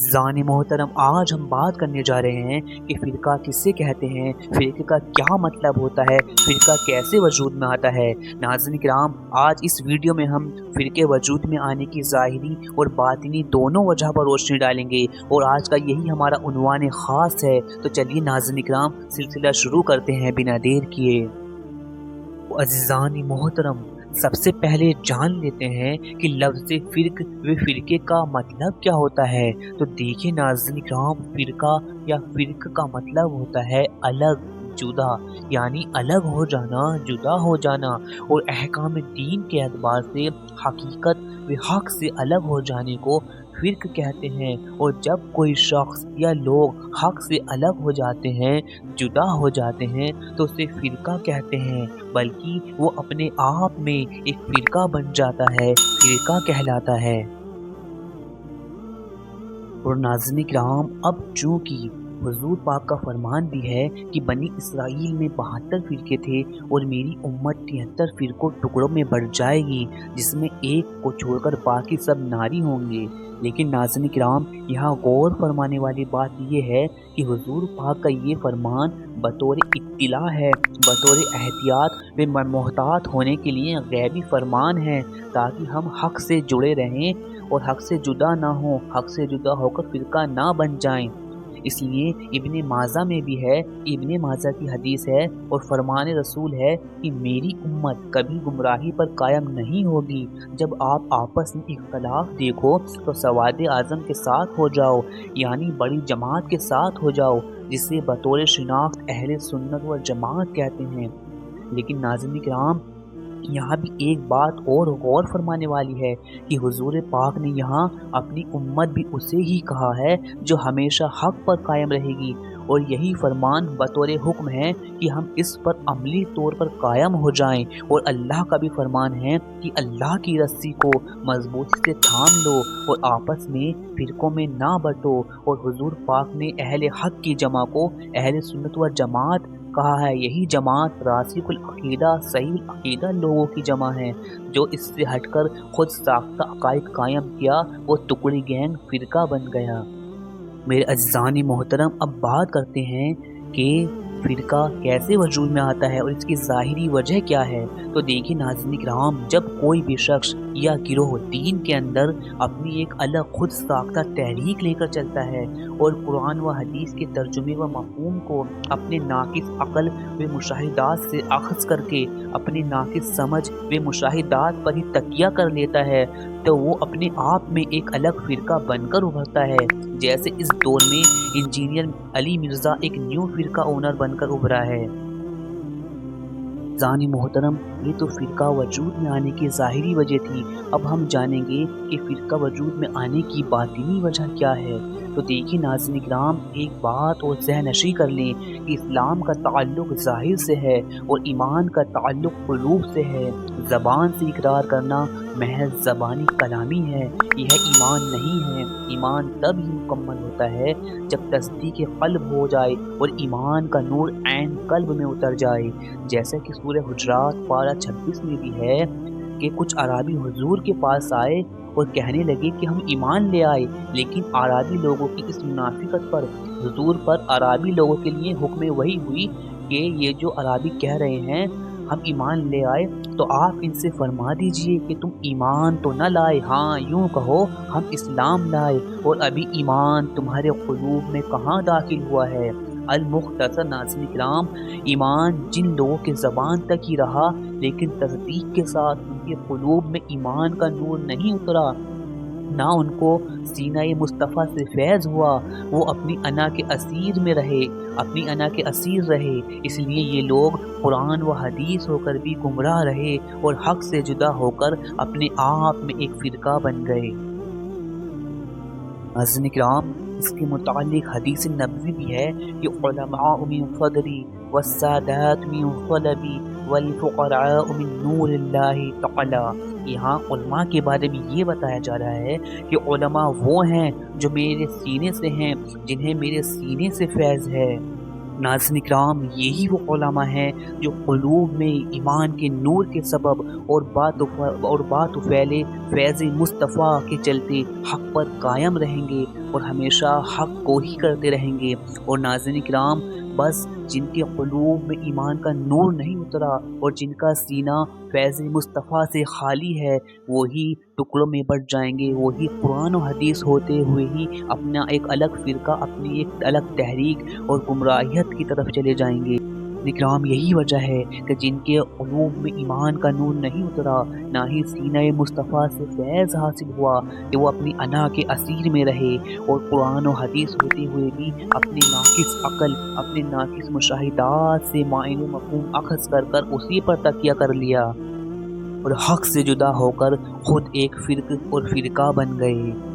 ज़ान मोहतरम, आज हम बात करने जा रहे हैं कि फ़िरका किसे कहते हैं, फ़िरके का क्या मतलब होता है, फ़िरका कैसे वजूद में आता है। नाज़रीन किराम, आज इस वीडियो में हम फ़िरके वजूद में आने की ज़ाहिरी और बातिनी दोनों वजह पर रोशनी डालेंगे और आज का यही हमारा उन्वान ख़ास है। तो चलिए नाज़रीन किराम, सिलसिला शुरू करते हैं बिना देर किए। अज़ीज़ान मोहतरम, सबसे पहले जान लेते हैं कि लफ्ज़ फ़िरक व फ़िरके का मतलब क्या होता है। तो देखिए नाज़रीन किराम, फ़िरका या फ़िरक का मतलब होता है अलग, जुदा, यानी अलग हो जाना, जुदा हो जाना और अहकाम दीन के एतबार से हकीकत व हक़ से अलग हो जाने को फ़िरक कहते हैं। और जब कोई शख्स या लोग हक़ से अलग हो जाते हैं, जुदा हो जाते हैं, तो उसे फ़िरका कहते हैं, बल्कि वो अपने आप में एक फ़िरका बन जाता है, फ़िरका कहलाता है। और नाज़रीन किराम, अब चूँकि हुज़ूर पाक का फरमान भी है कि बनी इसराइल में 72 फ़िरके थे और मेरी उम्मत 73 फ़िरकों टुकड़ों में बढ़ जाएगी, जिसमें एक को छोड़कर बाकी सब नारी होंगे। लेकिन नाज़रीन किराम, यहाँ गौर फरमाने वाली बात ये है कि हुज़ूर पाक का ये फरमान बतौर इत्तिला है, बतौर एहतियात व मोहतात होने के लिए गैबी फरमान है, ताकि हम हक़ से जुड़े रहें और हक़ से जुदा ना हो, हक़ से जुदा होकर फ़िरका ना बन जाएं। इसलिए इब्ने माजा में भी है, इब्ने माजा की हदीस है और फरमान रसूल है कि मेरी उम्मत कभी गुमराही पर कायम नहीं होगी। जब आप आपस में इख्तलाफ देखो तो सवाद आज़म के साथ हो जाओ, यानी बड़ी जमात के साथ हो जाओ, जिसे बतौर शिनाख्त अहले सुन्नत व जमात कहते हैं। लेकिन नाज़रीन किराम, यहाँ भी एक बात और गौर फरमाने वाली है कि हुजूर पाक ने यहाँ अपनी उम्मत भी उसे ही कहा है जो हमेशा हक़ पर कायम रहेगी, और यही फरमान बतौर हुक्म है कि हम इस पर अमली तौर पर कायम हो जाएं। और अल्लाह का भी फरमान है कि अल्लाह की रस्सी को मजबूती से थाम लो और आपस में फ़िरकों में ना बंटो। और हुजूर पाक ने अहले हक़ की जमा को अहले सुन्नत व जमात कहा है। यही जमात रासिकुल अक़ीदा, सही अक़ीदा लोगों की जमा है। जो इससे हटकर खुद साख्ता अक़ाइद कायम किया, वो टुकड़ी गैंग फ़िरका बन गया। मेरे अज़ीज़ान मोहतरम, अब बात करते हैं कि फ़िरका कैसे वजूद में आता है और इसकी ज़ाहिरी वजह क्या है। तो देखिए नाज़रीन किराम, जब कोई भी शख्स या गिरोह दीन के अंदर अपनी एक अलग खुद साख्ता तहरीक लेकर चलता है और कुरान व हदीस के तर्जुमे व मफ़हूम को अपने नाक़िस अक़ल व मुशाहिदात से अख़ज़ करके अपने नाक़िस समझ व मुशाहिदात पर ही तकिया कर लेता है, तो वो अपने आप में एक अलग फ़िरका बनकर उभरता है। जैसे इस दौर में इंजीनियर अली मिर्ज़ा एक न्यू फ़िरका ओनर बनकर उभरा है। ज़ानी मोहतरम, ये तो फ़िरका वजूद में आने की ज़ाहिरी वजह थी। अब हम जानेंगे कि फ़िरका वजूद में आने की बातिनी वजह क्या है। तो देखिए नाज़रीन किराम, एक बात और ज़हननशी कर लें कि इस्लाम का ताल्लुक़ ज़ाहिर से है और ईमान का ताल्लुक़ क़ुलूब से है। ज़बान से इकरार करना महज ज़बानी कलामी है, यह ईमान नहीं है। ईमान तब ही मुकम्मल होता है जब तस्दीक़ क़ल्ब हो जाए और ईमान का नूर ऐन क़ल्ब में उतर जाए। जैसा कि सूरह हुजरात पारा 26 में भी है कि कुछ अराबी हुजूर के पास आए और कहने लगे कि हम ईमान ले आए। लेकिन अराबी लोगों की इस मुनाफिकत पर हुजूर पर अराबी लोगों के लिए हुक्म वही हुई कि ये जो अराबी कह रहे हैं हम ईमान ले आए, तो आप इनसे फरमा दीजिए कि तुम ईमान तो न लाए, हाँ यूँ कहो हम इस्लाम लाए, और अभी ईमान तुम्हारे क़ुलूब में कहाँ दाखिल हुआ है। अल-मुख्तसर नाज़रीन किराम, ईमान जिन लोगों के ज़बान तक ही रहा लेकिन तस्दीक के साथ उनके क़ुलूब में ईमान का नूर नहीं उतरा, ना उनको सीना-ए मुस्तफ़ा से फैज़ हुआ, वो अपनी अना के असीर में रहे, अपनी अना के असीर रहे। इसलिए ये लोग कुरान व हदीस होकर भी गुमराह रहे और हक़ से जुदा होकर अपने आप में एक फ़िरका बन गए। नाज़रीन किराम, इसके मुतालिक हदीस नबवी भी है कि उलमाउ मिन फ़दली वस्सादात मिन क़लबी वल फ़ुक़राउ मिन नूरिल्लाहि तआला। यहाँ उलमा के बारे में ये बताया जा रहा है कि उलमा वो हैं जो मेरे सीने से हैं, जिन्हें मेरे सीने से फैज़ है। नाज़रीन किराम, यही वो उलमा हैं जो क़ुलूब में ईमान के नूर के सबब और बात फैले फैज़ मुस्तफ़ा के चलते हक़ पर कायम रहेंगे, اور ہمیشہ حق کو ہی کرتے رہیں گے۔ اور ناظرین کرام، بس جن کے قلوب میں ایمان کا نور نہیں اترا اور جن کا سینہ فیض مصطفیٰ سے خالی ہے، وہی ٹکڑوں میں بٹ جائیں گے، وہی قرآن و حدیث ہوتے ہوئے ہی اپنا ایک الگ فرقہ، اپنی ایک الگ تحریک اور گمراہیت کی طرف چلے جائیں گے۔ اکرام، یہی وجہ ہے کہ جن کے قلوب میں ایمان کا نور نہیں اترا، نہ ہی سینہ مصطفیٰ سے فیض حاصل ہوا، کہ وہ اپنی انا کے اسیر میں رہے اور قرآن و حدیث ہوتے ہوئے بھی اپنی ناقص عقل، اپنے ناقص مشاہدات سے معنی و مفہوم اخذ کر اسی پر تکیہ کر لیا اور حق سے جدا ہو کر خود ایک فرق اور فرقہ بن گئے۔